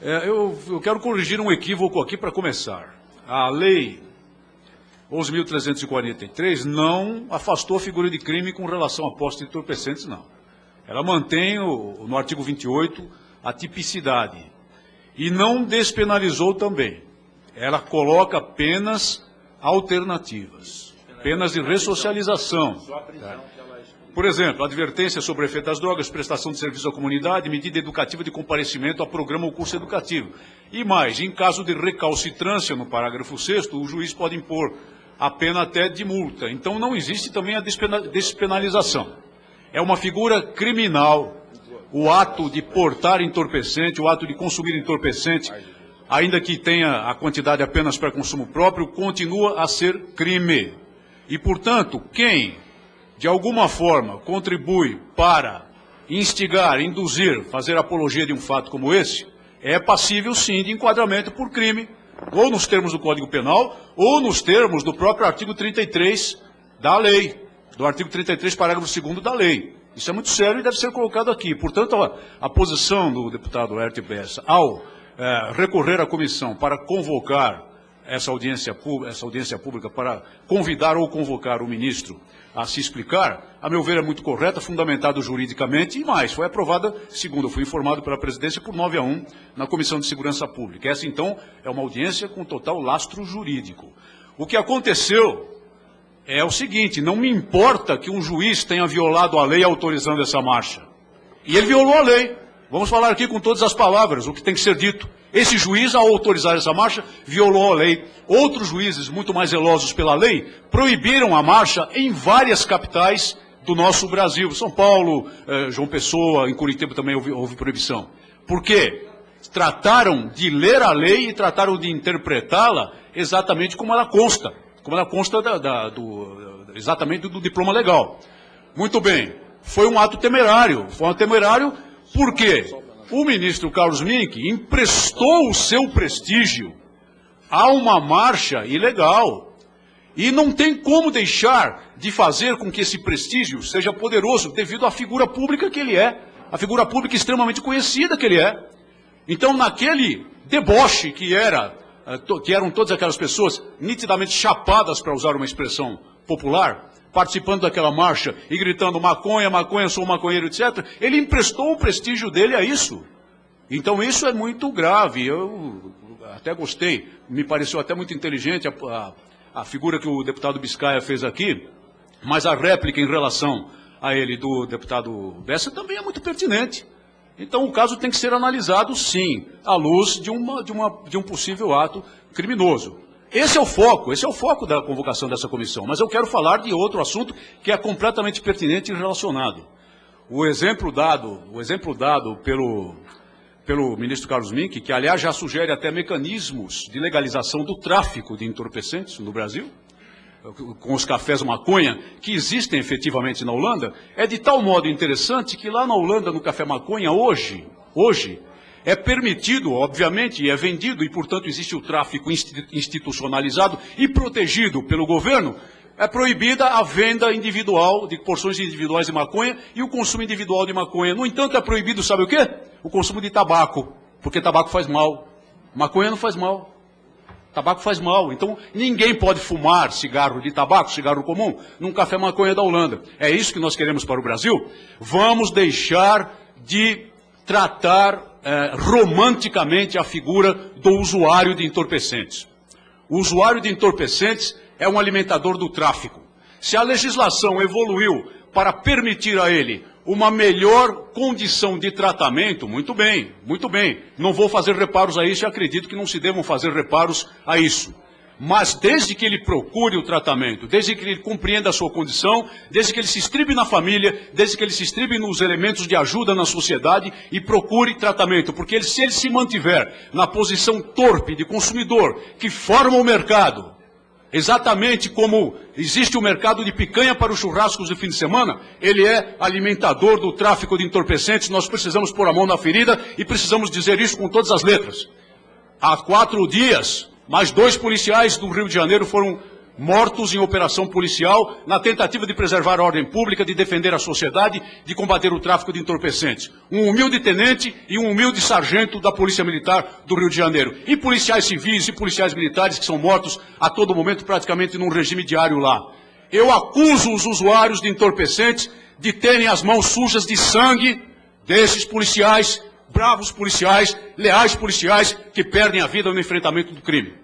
Eu quero corrigir um equívoco aqui para começar. A lei 11.343 não afastou a figura de crime com relação à posse de entorpecentes, não. Ela mantém, no artigo 28, a tipicidade. E não despenalizou também. Ela coloca penas alternativas, penas de ressocialização. Por exemplo, advertência sobre o efeito das drogas, prestação de serviço à comunidade, medida educativa de comparecimento a programa ou curso educativo. E mais, em caso de recalcitrância, no parágrafo 6º, o juiz pode impor a pena até de multa. Então não existe também a despenalização. É uma figura criminal o ato de portar entorpecente, o ato de consumir entorpecente, ainda que tenha a quantidade apenas para consumo próprio, continua a ser crime. E, portanto, quem de alguma forma contribui para instigar, induzir, fazer apologia de um fato como esse, é passível sim de enquadramento por crime, ou nos termos do Código Penal, ou nos termos do próprio artigo 33 da lei, do artigo 33, parágrafo 2º da lei. Isso é muito sério e deve ser colocado aqui. Portanto, a posição do deputado Laerte Bessa, ao recorrer à comissão para convocar essa audiência pública, para convidar ou convocar o ministro a se explicar, a meu ver é muito correta, fundamentado juridicamente e mais, foi aprovada, segundo eu fui informado pela presidência, por 9-1 na Comissão de Segurança Pública. Essa, então, é uma audiência com total lastro jurídico. O que aconteceu é o seguinte: não me importa que um juiz tenha violado a lei autorizando essa marcha. E ele violou a lei. Vamos falar aqui com todas as palavras, o que tem que ser dito. Esse juiz, ao autorizar essa marcha, violou a lei. Outros juízes, muito mais zelosos pela lei, proibiram a marcha em várias capitais do nosso Brasil. São Paulo, João Pessoa, em Curitiba também houve proibição. Por quê? Trataram de ler a lei e trataram de interpretá-la exatamente como ela consta. Como ela consta exatamente do diploma legal. Muito bem. Foi um ato temerário. Foi um ato temerário porque o ministro Carlos Mink emprestou o seu prestígio a uma marcha ilegal. E não tem como deixar de fazer com que esse prestígio seja poderoso devido à figura pública que ele é. A figura pública extremamente conhecida que ele é. Então, naquele deboche que eram todas aquelas pessoas nitidamente chapadas, para usar uma expressão popular, participando daquela marcha e gritando maconha, maconha, sou maconheiro, etc., ele emprestou o prestígio dele a isso. Então isso é muito grave. Eu até gostei, me pareceu até muito inteligente a figura que o deputado Biscaia fez aqui, mas a réplica em relação a ele do deputado Bessa também é muito pertinente. Então o caso tem que ser analisado, sim, à luz de um possível ato criminoso. Esse é o foco da convocação dessa comissão. Mas eu quero falar de outro assunto que é completamente pertinente e relacionado. O exemplo dado pelo ministro Carlos Mink, que aliás já sugere até mecanismos de legalização do tráfico de entorpecentes no Brasil, com os cafés maconha, que existem efetivamente na Holanda, é de tal modo interessante que lá na Holanda, no café maconha, hoje, é permitido, obviamente, e é vendido, e portanto existe o tráfico institucionalizado e protegido pelo governo, é proibida a venda individual, de porções individuais de maconha e o consumo individual de maconha. No entanto, é proibido, sabe o quê? O consumo de tabaco, porque tabaco faz mal. Maconha não faz mal. Tabaco faz mal. Então, ninguém pode fumar cigarro de tabaco, cigarro comum, num café maconha da Holanda. É isso que nós queremos para o Brasil? Vamos deixar de tratar romanticamente a figura do usuário de entorpecentes. O usuário de entorpecentes é um alimentador do tráfico. Se a legislação evoluiu para permitir a ele uma melhor condição de tratamento, muito bem, muito bem. Não vou fazer reparos a isso e acredito que não se devam fazer reparos a isso. Mas desde que ele procure o tratamento, desde que ele compreenda a sua condição, desde que ele se estribe na família, desde que ele se estribe nos elementos de ajuda na sociedade e procure tratamento. Porque se ele se mantiver na posição torpe de consumidor que forma o mercado, exatamente como existe o mercado de picanha para os churrascos de fim de semana, ele é alimentador do tráfico de entorpecentes. Nós precisamos pôr a mão na ferida e precisamos dizer isso com todas as letras. Há 4 dias, mais 2 policiais do Rio de Janeiro foram mortos em operação policial na tentativa de preservar a ordem pública, de defender a sociedade, de combater o tráfico de entorpecentes. Um humilde tenente e um humilde sargento da Polícia Militar do Rio de Janeiro. E policiais civis e policiais militares que são mortos a todo momento, praticamente num regime diário lá. Eu acuso os usuários de entorpecentes de terem as mãos sujas de sangue desses policiais, bravos policiais, leais policiais, que perdem a vida no enfrentamento do crime.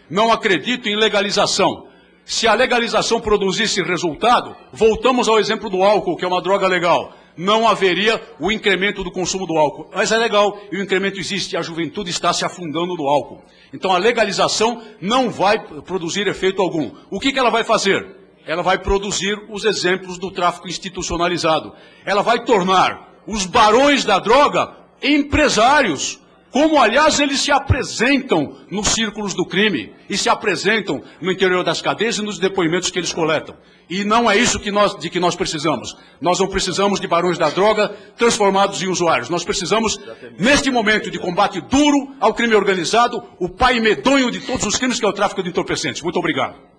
Não acredito em legalização. Se a legalização produzisse resultado, voltamos ao exemplo do álcool, que é uma droga legal. Não haveria o incremento do consumo do álcool. Mas é legal, e o incremento existe, a juventude está se afundando no álcool. Então a legalização não vai produzir efeito algum. O que ela vai fazer? Ela vai produzir os exemplos do tráfico institucionalizado. Ela vai tornar os barões da droga empresários, como, aliás, eles se apresentam nos círculos do crime e se apresentam no interior das cadeias e nos depoimentos que eles coletam. E não é isso de que nós precisamos. Nós não precisamos de barões da droga transformados em usuários. Nós precisamos, neste momento de combate duro ao crime organizado, o pai medonho de todos os crimes, que é o tráfico de entorpecentes. Muito obrigado.